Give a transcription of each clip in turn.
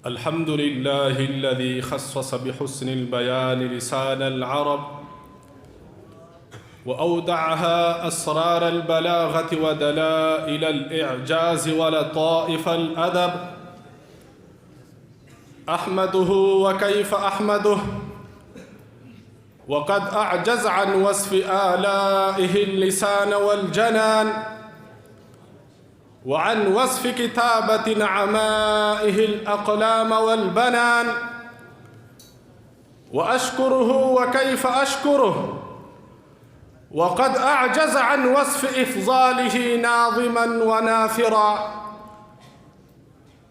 الحمد لله الذي خصص بحسن البيان لسان العرب وأودعها أسرار البلاغة ودلائل الإعجاز ولطائف الأدب. أحمده وكيف أحمده وقد أعجز عن وصف آلائه اللسان والجنان وعن وصف كتابة نعمائه الأقلام والبنان. وأشكره وكيف أشكره وقد أعجز عن وصف إفضاله ناظما وناثرا.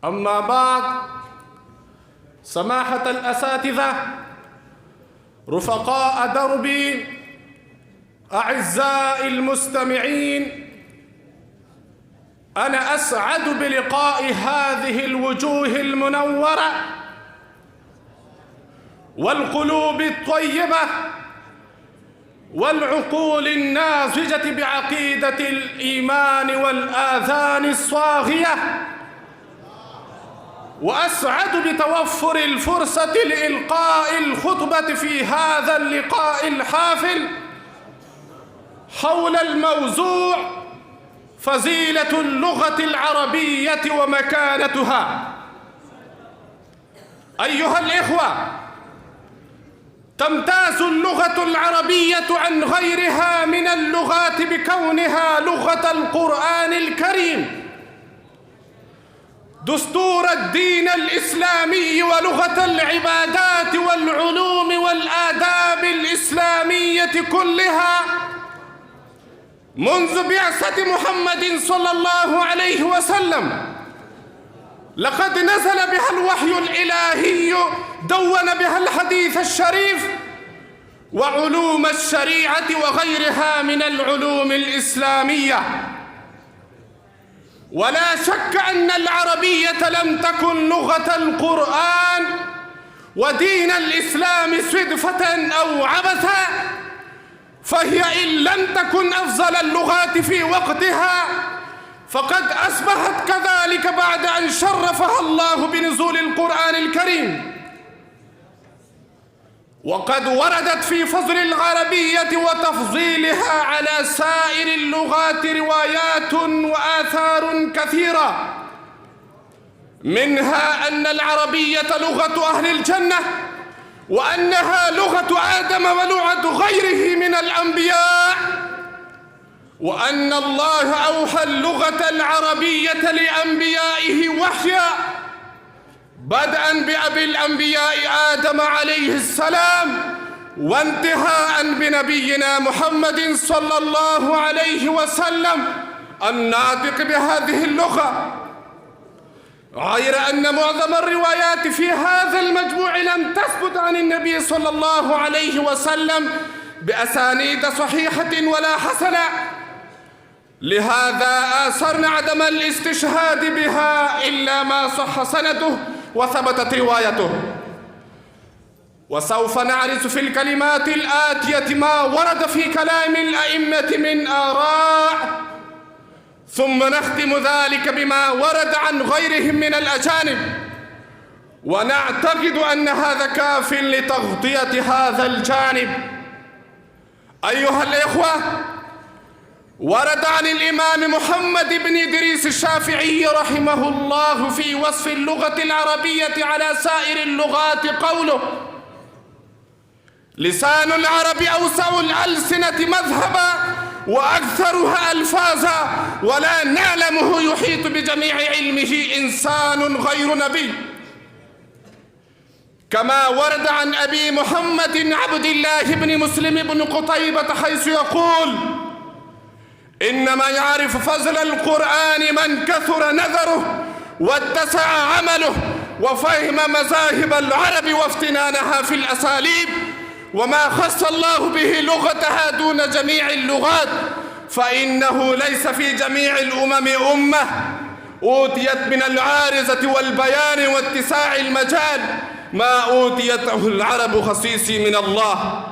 أما بعد، سماحة الأساتذة، رفقاء دربي، أعزائي المستمعين، أنا أسعد بلقاء هذه الوجوه المنورة والقلوب الطيبة والعقول الناضجة بعقيدة الإيمان والآذان الصاغية، وأسعد بتوفر الفرصة لإلقاء الخطبة في هذا اللقاء الحافل حول الموضوع فضيلة اللغة العربية ومكانتها. أيها الإخوة، تمتاز اللغة العربية عن غيرها من اللغات بكونها لغة القرآن الكريم، دستور الدين الإسلامي، ولغة العبادات والعلوم والآداب الإسلامية كلها منذ بعثة محمد صلى الله عليه وسلم. لقد نزل بها الوحي الإلهي، دون بها الحديث الشريف وعلوم الشريعة وغيرها من العلوم الإسلامية. ولا شك أن العربية لم تكن لغة القرآن ودين الإسلام صدفة أو عبثا، فهي إن لم تكن أفضل اللغات في وقتها فقد أصبحت كذلك بعد أن شرفها الله بنزول القرآن الكريم. وقد وردت في فضل العربية وتفضيلها على سائر اللغات روايات وآثار كثيرة، منها أن العربية لغة أهل الجنة، وأنها لغة آدم ولغة غيره من الأنبياء، وأن الله أوحى اللغة العربية لأنبيائه وحيا، بدءا بأبي الأنبياء آدم عليه السلام، وانتهاء بنبينا محمد صلى الله عليه وسلم الناطق بهذه اللغة. غير أن معظم الروايات في هذا المجموع لم تثبت عن النبي صلى الله عليه وسلم بأسانيد صحيحة ولا حسنة، لهذا آثرنا عدم الاستشهاد بها إلا ما صح سنده وثبتت روايته. وسوف نعرض في الكلمات الآتية ما ورد في كلام الأئمة من آراء، ثم نختم ذلك بما ورد عن غيرهم من الأجانب، ونعتقد أن هذا كاف لتغطية هذا الجانب. أيها الإخوة، ورد عن الإمام محمد بن إدريس الشافعي رحمه الله في وصف اللغة العربية على سائر اللغات قوله: لسان العرب أوسع الألسنة مذهبا وأكثرها ألفاظا، ولا نعلمه يحيط بجميع علمه إنسان غير نبي. كما ورد عن أبي محمد عبد الله بن مسلم بن قطيبة حيث يقول: إنما يعرف فضل القرآن من كثر نذره واتسع عمله وفهم مذاهب العرب وافتنانها في الأساليب، وما خص الله به لغتها دون جميع اللغات، فإنه ليس في جميع الأمم أمة أوتيت من العارضة والبيان واتساع المجال ما أوتيته العرب خصيصي من الله.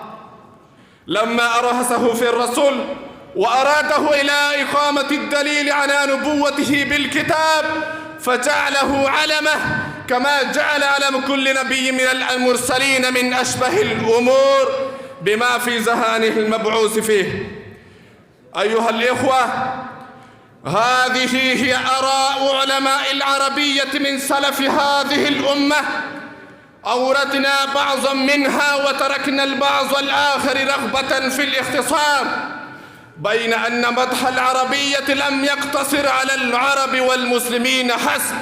لما أرهسه في الرسول وأراده إلى إقامة الدليل على نبوته بالكتاب فجعله علمه كما جعل علم كل نبي من المرسلين من أشبه الأمور بما في ذهانه المبعوث فيه. أيها الإخوة، هذه هي آراء علماء العربية من سلف هذه الأمة، أوردنا بعضا منها وتركنا البعض الآخر رغبة في الاختصار، بين أن مدح العربية لم يقتصر على العرب والمسلمين حسب،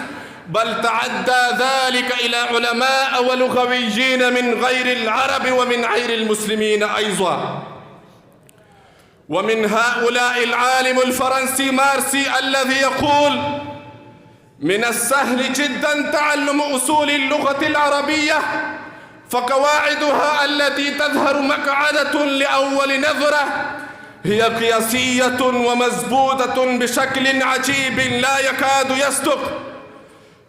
بل تعدى ذلك إلى علماء ولغويين من غير العرب ومن غير المسلمين أيضا. ومن هؤلاء العالم الفرنسي مارسي الذي يقول: من السهل جدا تعلم أصول اللغة العربية، فقواعدها التي تظهر مقعدة لأول نظرة هي قياسية ومزبوطة بشكل عجيب لا يكاد يصدق،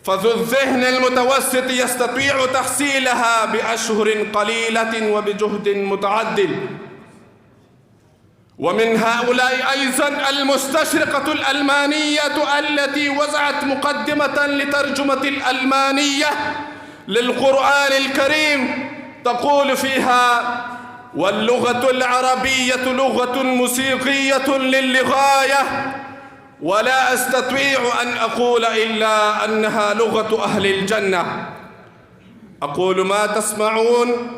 فذو الذهن المتوسط يستطيع تحصيلها بأشهر قليلة وبجهد متعدل. ومن هؤلاء أيضا المستشرقة الألمانية التي وضعت مقدمة لترجمة الألمانية للقرآن الكريم، تقول فيها: واللغة العربية لغة موسيقية للغاية، ولا أستطيع أن أقول إلا أنها لغة أهل الجنة. أقول ما تسمعون،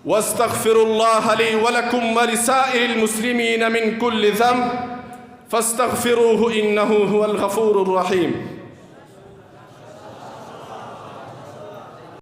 واستغفر الله لي ولكم ولسائر المسلمين من كل ذنب، فاستغفروه إنه هو الغفور الرحيم.